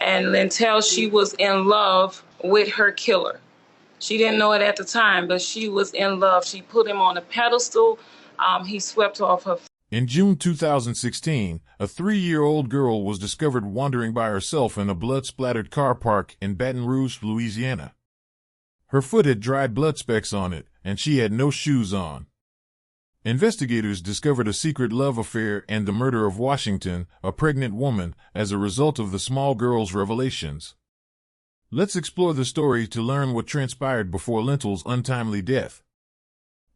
And Lyntell, she was in love with her killer. She didn't know it at the time, but she was in love. She put him on a pedestal. He swept off her. In June 2016, a 3-year-old girl was discovered wandering by herself in a blood-splattered car park in Baton Rouge, Louisiana. Her foot had dried blood specks on it, and she had no shoes on. Investigators discovered a secret love affair and the murder of Washington, a pregnant woman, as a result of the small girl's revelations. Let's explore the story to learn what transpired before Lyntell's untimely death.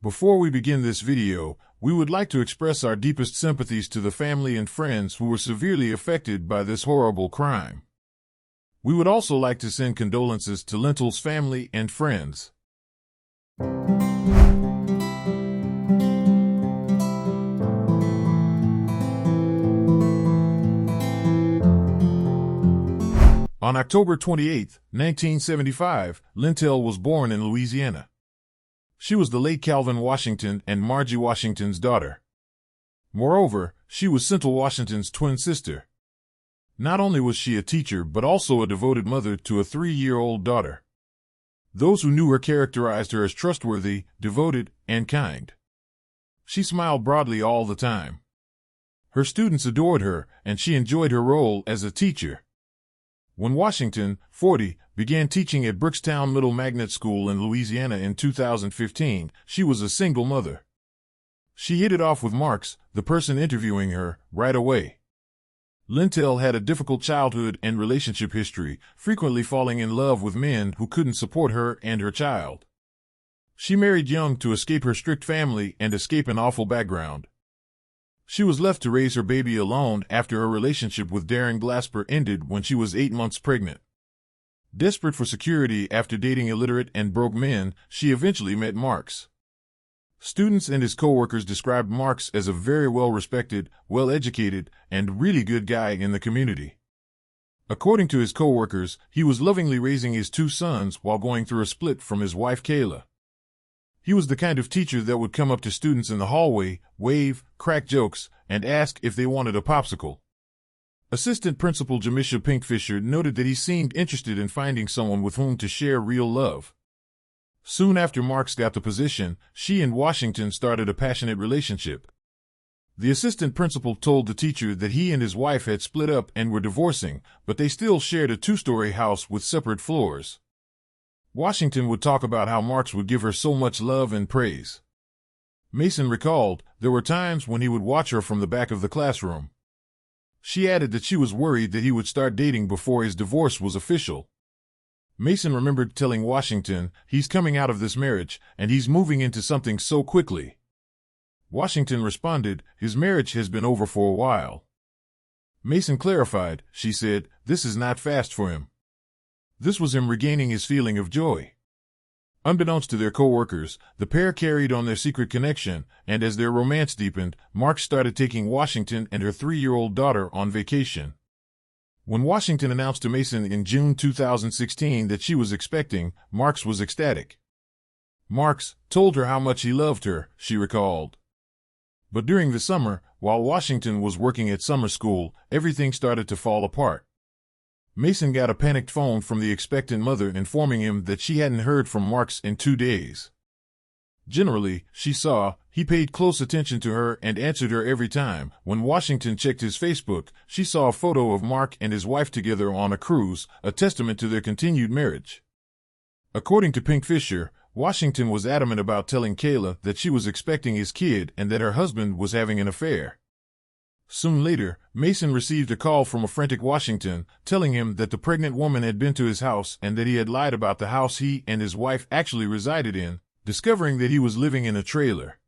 Before we begin this video, we would like to express our deepest sympathies to the family and friends who were severely affected by this horrible crime. We would also like to send condolences to Lyntell's family and friends. On October 28, 1975, Lyntell was born in Louisiana. She was the late Calvin Washington and Margie Washington's daughter. Moreover, she was Lyntell Washington's twin sister. Not only was she a teacher but also a devoted mother to a 3-year-old daughter. Those who knew her characterized her as trustworthy, devoted, and kind. She smiled broadly all the time. Her students adored her, and she enjoyed her role as a teacher. When Washington, 40, began teaching at Brookstown Middle Magnet School in Louisiana in 2015, she was a single mother. She hit it off with Marks, the person interviewing her, right away. Lyntell had a difficult childhood and relationship history, frequently falling in love with men who couldn't support her and her child. She married young to escape her strict family and escape an awful background. She was left to raise her baby alone after her relationship with Darren Glasper ended when she was 8 months pregnant. Desperate for security after dating illiterate and broke men, she eventually met Marks. Students and his co-workers described Marks as a very well-respected, well-educated, and really good guy in the community. According to his co-workers, he was lovingly raising his 2 sons while going through a split from his wife Kayla. He was the kind of teacher that would come up to students in the hallway, wave, crack jokes, and ask if they wanted a popsicle. Assistant Principal Jamisha Pinkfisher noted that he seemed interested in finding someone with whom to share real love. Soon after Marks got the position, she and Washington started a passionate relationship. The assistant principal told the teacher that he and his wife had split up and were divorcing, but they still shared a 2-story house with separate floors. Washington would talk about how Marks would give her so much love and praise. Mason recalled, there were times when he would watch her from the back of the classroom. She added that she was worried that he would start dating before his divorce was official. Mason remembered telling Washington, he's coming out of this marriage, and he's moving into something so quickly. Washington responded, his marriage has been over for a while. Mason clarified, she said, this is not fast for him. This was him regaining his feeling of joy. Unbeknownst to their co-workers, the pair carried on their secret connection, and as their romance deepened, Marks started taking Washington and her 3-year-old daughter on vacation. When Washington announced to Mason in June 2016 that she was expecting, Marks was ecstatic. Marks told her how much he loved her, she recalled. But during the summer, while Washington was working at summer school, everything started to fall apart. Mason got a panicked phone from the expectant mother informing him that she hadn't heard from Marks in 2 days. Generally, she saw, he paid close attention to her and answered her every time. When Washington checked his Facebook, she saw a photo of Mark and his wife together on a cruise, a testament to their continued marriage. According to Pinkfisher, Washington was adamant about telling Kayla that she was expecting his kid and that her husband was having an affair. Soon later, Mason received a call from a frantic Washington, telling him that the pregnant woman had been to his house and that he had lied about the house he and his wife actually resided in, discovering that he was living in a trailer.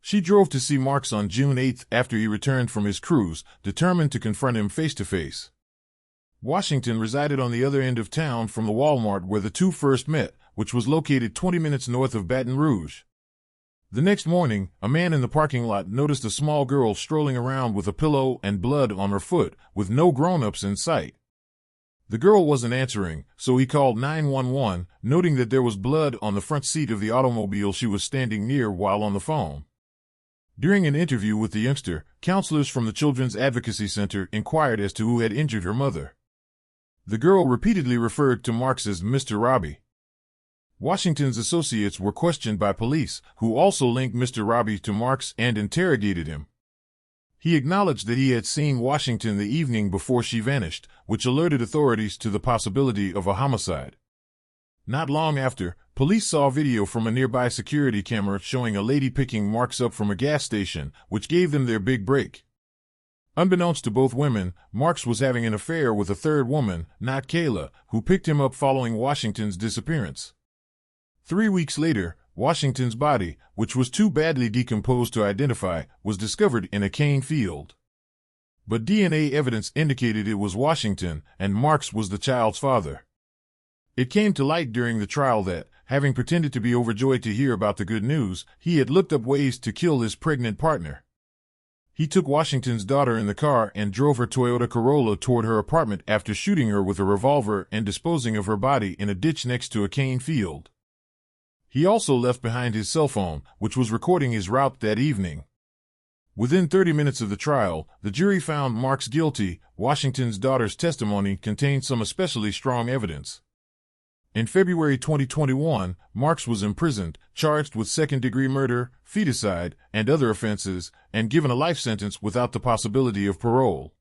She drove to see Marks on June 8 after he returned from his cruise, determined to confront him face-to-face. Washington resided on the other end of town from the Walmart where the two first met, which was located 20 minutes north of Baton Rouge. The next morning, a man in the parking lot noticed a small girl strolling around with a pillow and blood on her foot, with no grown-ups in sight. The girl wasn't answering, so he called 911, noting that there was blood on the front seat of the automobile she was standing near while on the phone. During an interview with the youngster, counselors from the Children's Advocacy Center inquired as to who had injured her mother. The girl repeatedly referred to Marks as Mr. Robbie. Washington's associates were questioned by police, who also linked Mr. Robbie to Marks and interrogated him. He acknowledged that he had seen Washington the evening before she vanished, which alerted authorities to the possibility of a homicide. Not long after, police saw video from a nearby security camera showing a lady picking Marks up from a gas station, which gave them their big break. Unbeknownst to both women, Marks was having an affair with a third woman, not Kayla, who picked him up following Washington's disappearance. 3 weeks later, Washington's body, which was too badly decomposed to identify, was discovered in a cane field. But DNA evidence indicated it was Washington, and Marks was the child's father. It came to light during the trial that, having pretended to be overjoyed to hear about the good news, he had looked up ways to kill his pregnant partner. He took Washington's daughter in the car and drove her Toyota Corolla toward her apartment after shooting her with a revolver and disposing of her body in a ditch next to a cane field. He also left behind his cell phone, which was recording his route that evening. Within 30 minutes of the trial, the jury found Marks guilty. Washington's daughter's testimony contained some especially strong evidence. In February 2021, Marks was imprisoned, charged with second-degree murder, feticide, and other offenses, and given a life sentence without the possibility of parole.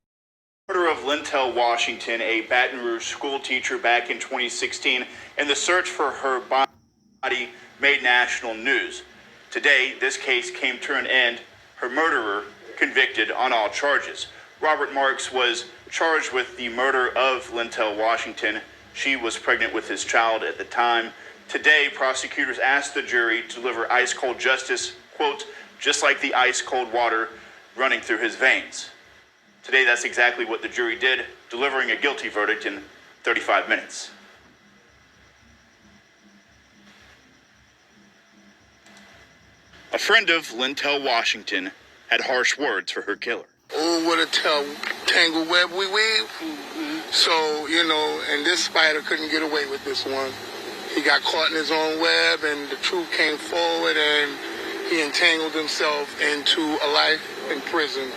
Murder of Lyntell Washington, a Baton Rouge school teacher back in 2016, and the search for her body made national news. Today, this case came to an end. Her murderer convicted on all charges. Robert Marks was charged with the murder of Lyntell Washington. She was pregnant with his child at the time. Today, prosecutors asked the jury to deliver ice-cold justice, quote, just like the ice-cold water running through his veins. Today, that's exactly what the jury did, delivering a guilty verdict in 35 minutes. A friend of Lyntell Washington had harsh words for her killer. Oh, what a tangled web we weave. So, and this spider couldn't get away with this one. He got caught in his own web, and the truth came forward, and he entangled himself into a life in prison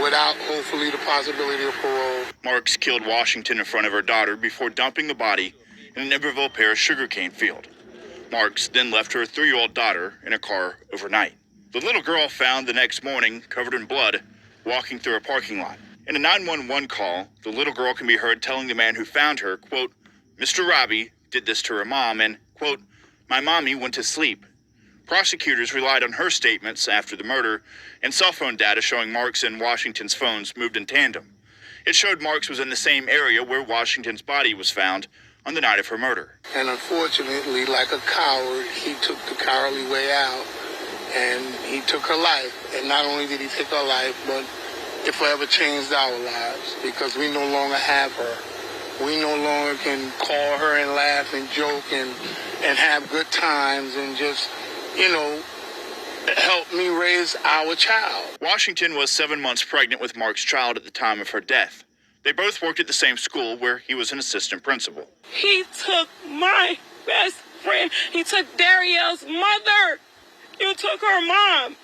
without, hopefully, the possibility of parole. Marks killed Washington in front of her daughter before dumping the body in an Iberville Parish sugarcane field. Marks then left her 3-year-old daughter in a car overnight. The little girl found the next morning covered in blood, walking through a parking lot. In a 911 call, the little girl can be heard telling the man who found her, quote, Mr. Robbie did this to her mom, and, quote, my mommy went to sleep. Prosecutors relied on her statements after the murder and cell phone data showing Marks and Washington's phones moved in tandem. It showed Marks was in the same area where Washington's body was found on the night of her murder. And unfortunately, like a coward, he took the cowardly way out, and he took her life. And not only did he take her life, but it forever changed our lives, because we no longer have her. We no longer can call her and laugh and joke and have good times and just, help me raise our child. Washington was 7 months pregnant with Mark's child at the time of her death. They both worked at the same school where he was an assistant principal. He took my best friend. He took Darielle's mother. You took her mom.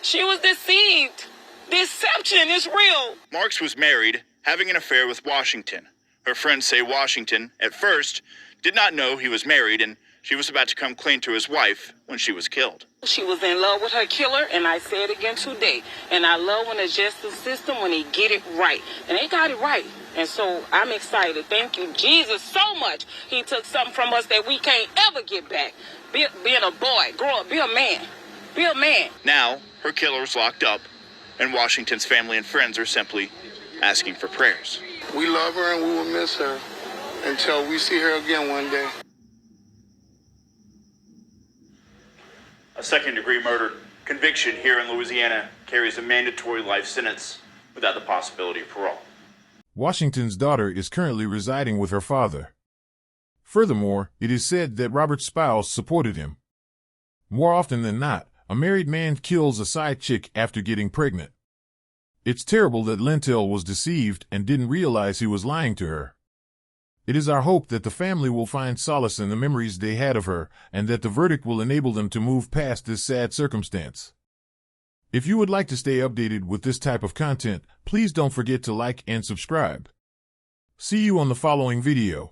She was deceived. Deception is real. Marks was married, having an affair with Washington. Her friends say Washington, at first, did not know he was married, and she was about to come clean to his wife when she was killed. She was in love with her killer, and I say it again today. And I love when the justice system, when they get it right. And they got it right. And so I'm excited. Thank you, Jesus, so much. He took something from us that we can't ever get back. Being a boy, grow up, be a man. Be a man. Now, her killer's locked up, and Washington's family and friends are simply asking for prayers. We love her and we will miss her until we see her again one day. A second-degree murder conviction here in Louisiana carries a mandatory life sentence without the possibility of parole. Washington's daughter is currently residing with her father. Furthermore, it is said that Robert's spouse supported him. More often than not, a married man kills a side chick after getting pregnant. It's terrible that Lyntell was deceived and didn't realize he was lying to her. It is our hope that the family will find solace in the memories they had of her, and that the verdict will enable them to move past this sad circumstance. If you would like to stay updated with this type of content, please don't forget to like and subscribe. See you on the following video.